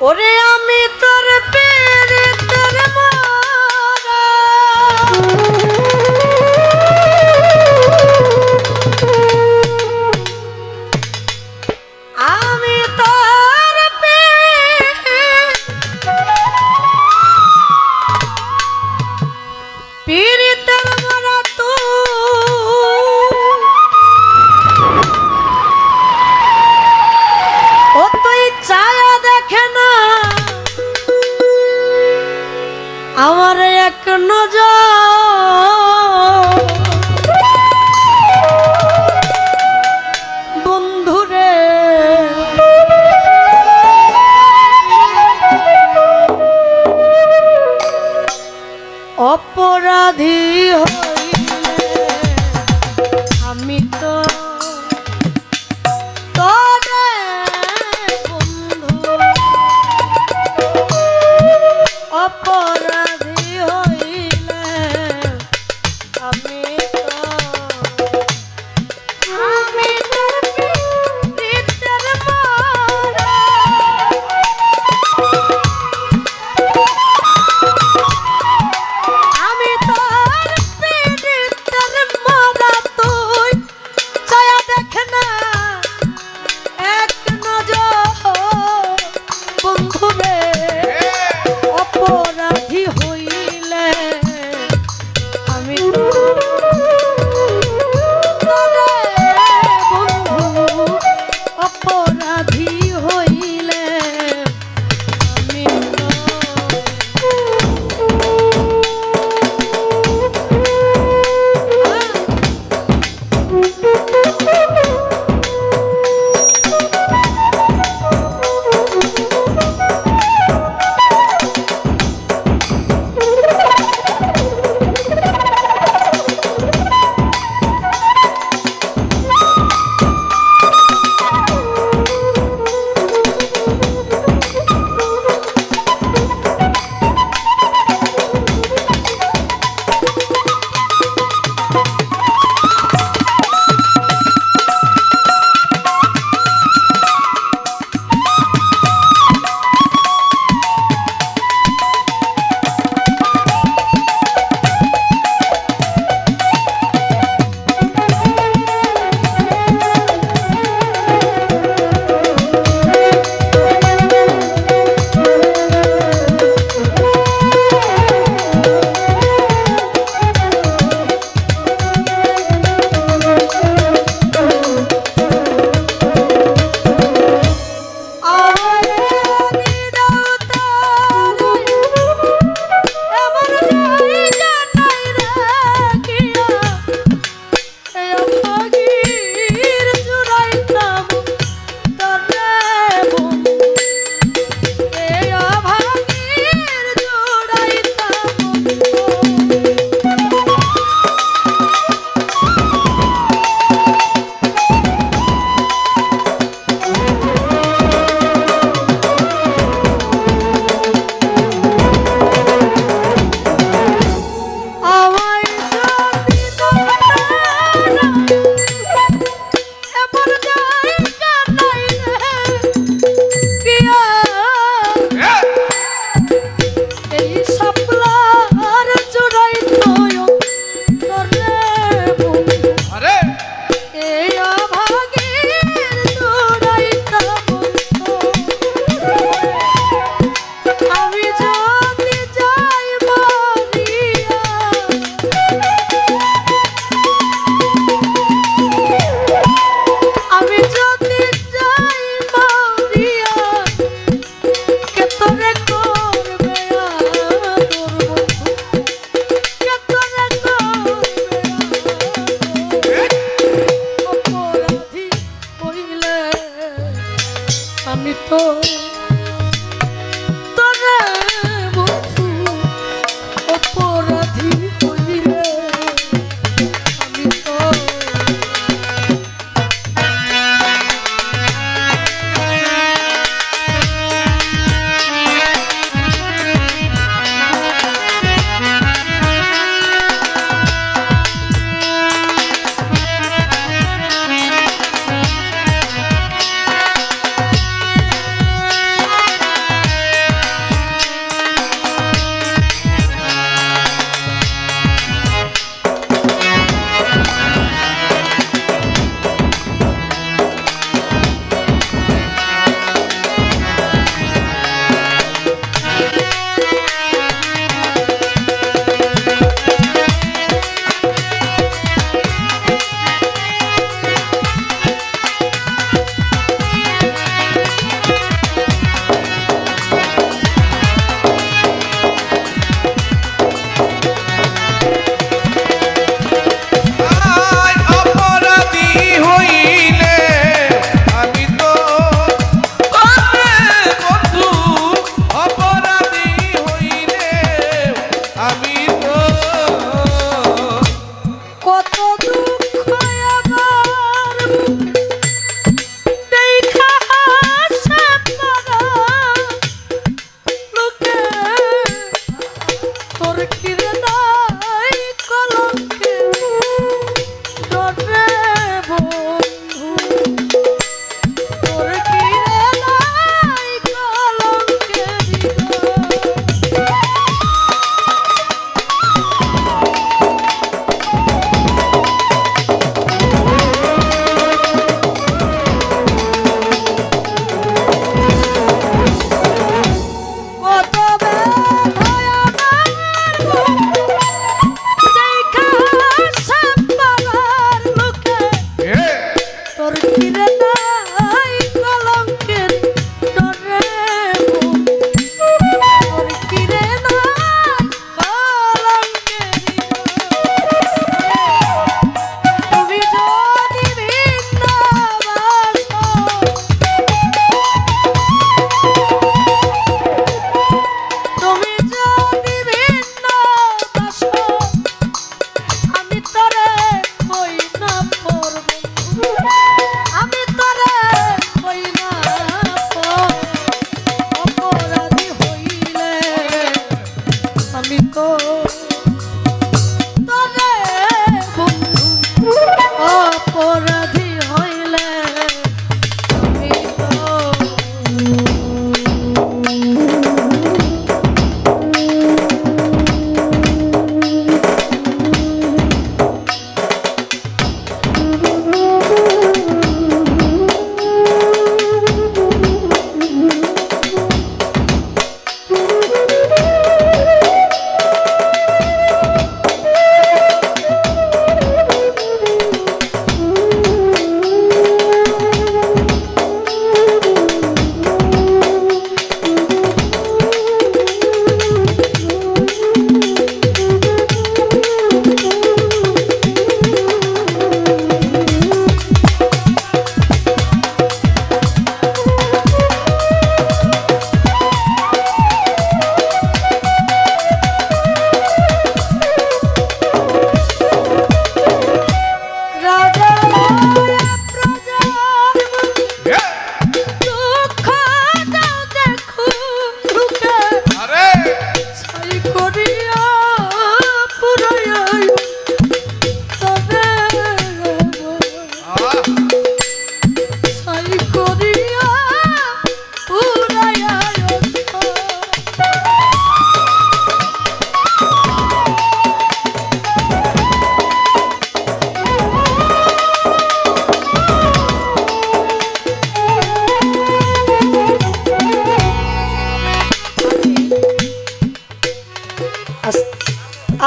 ওরে আমি তোর পীড়িতের মরা আমি তোর পীড়িতের মরা ও তুই ছায়া দেখে না আমার এক নজর বন্ধুরে অপরাধী হইলে আমি তো তোরে বন্ধু অপরাধী হইলে আমি তো পীড়িতের মরা আমি তোর পীড়িতের মরা তুই ছায়া দেখে না এক নজর বন্ধুরে অপরাধী হইলে আমি তোরে বন্ধু অপরাধী হইলে আমি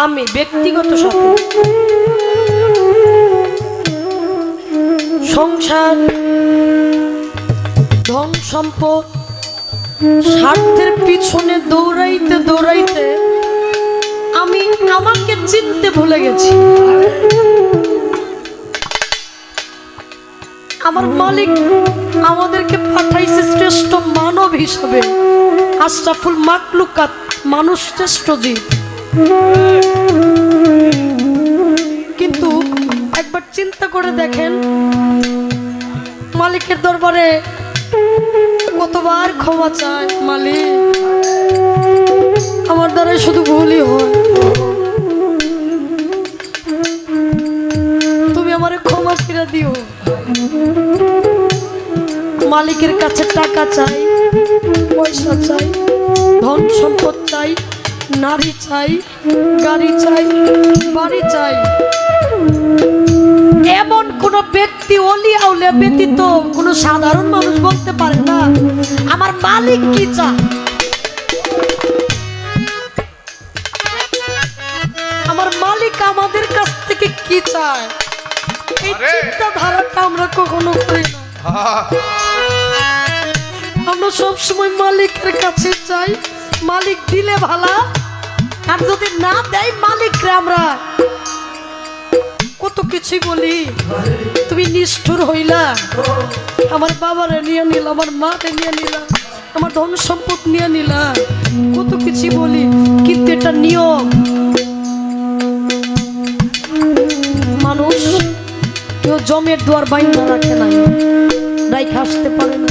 আমি ব্যক্তিগত সাথে সংসার, ধন সম্পদ, স্বার্থের পিছনে দৌড়াইতে দৌড়াইতে আমি আমাকে চিনতে ভুলে গেছি। আমার মালিক আমাদেরকে পাঠাইছে শ্রেষ্ঠ মানব হিসাবে, আশরাফুল মাখলুকাত, মানুষ শ্রেষ্ঠ জীব। কিন্তু একবার চিন্তা করে দেখেন, মালিকের দরবারে কতবার ক্ষমা চায়, মালিক আমার দ্বারা শুধু ভুলই হয়, তুমি আমারে ক্ষমা করে দিও। মালিকের কাছে টাকা চাই, পয়সা চাই, ধন সম্পদ চাই, নারী চাই, গাড়ি চাই, বাড়ি চাই। এমন কোন ব্যক্তি ওলি আউলিয়া ব্যতীত কোন সাধারণ মানুষ বলতে পারে না আমার মালিক কি চায়। আমার মালিক আমাদের কাছ থেকে কি চায়, এই চিন্তাধারাটা আমরা কখনো করি না। আমরা সবসময় মালিকের কাছে চাই, মালিক দিলে ভালো, আর যদি না দেয় মালিকরা আমরা কত কিছুই বলি, তুমি নিষ্ঠুর হইলা, আমার বাবারে নিয়ে নিলা, আমার মাকে নিয়ে নিলা, আমার ধন সম্পদ নিয়ে নিলা, কত কিছু বলি। কিন্তু এটা নিয়ম, মানুষ কেউ জমের দুয়ার বাইন্ধা রাখে নাই, রাইখে আসতে পারে না,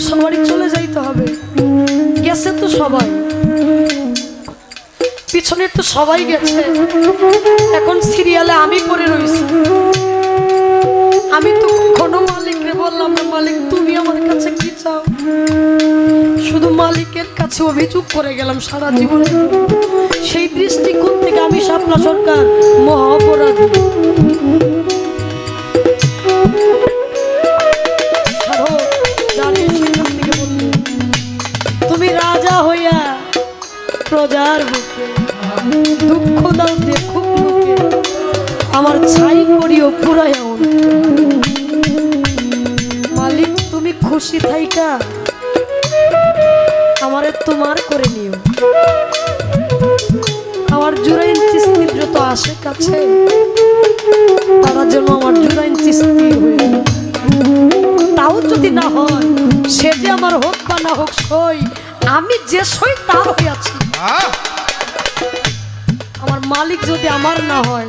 সবারই চলে যাইতে হবে। গেছে তো সবাই, পিছনে তো সবাই গেছে, এখন সিরিয়ালে আমি পড়ে রয়েছি। আমি তো কোনো মালিকরে বললাম না মালিক তুমি আমার কাছে কি চাও, শুধু মালিকের কাছে অভিযোগ করে গেলাম সারা জীবনে। সেই দৃষ্টিকোণ থেকে আমি শাপলা সরকার মহা অপরাধী। তুমি রাজা হইয়া প্রজার বুকে দুঃখ দাও দেখুক লোকে, আমার ছাই করিও পুরাইয়া। মালিক তুমি খুশি থাইকা আমারে তোমার করে নিও। আমার জুরাইন চিস্তির যত আসে কাছে তারা যেন আমার জুরাইন চিস্তি হয়ে, তাও যদি না হয় সে যে আমার হোক বা না হোক সই, আমি যে সই তার হইয়াছি। আমার মালিক যদি আমার না হয়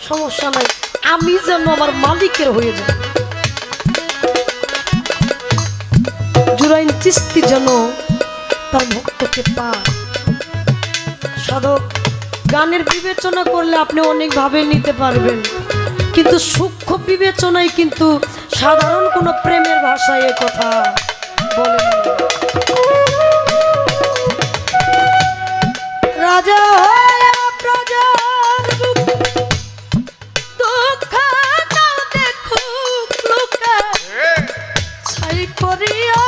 সমস্যা নাই, আমি যেন আমার মালিকের হয়ে যাই। জুরাইন চিস্তি যেন তার ভক্তকে পায়। সাধক গানের বিবেচনা করলে আপনি অনেক ভাবে নিতে পারবেন, কিন্তু সূক্ষ্ম বিবেচনায় কিন্তু সাধারণ কোনো প্রেমের ভাষায় এ কথা বলেন না। রাজা হয়ে প্রজার দুঃখ দেখুক লোকে ছাই করিয়া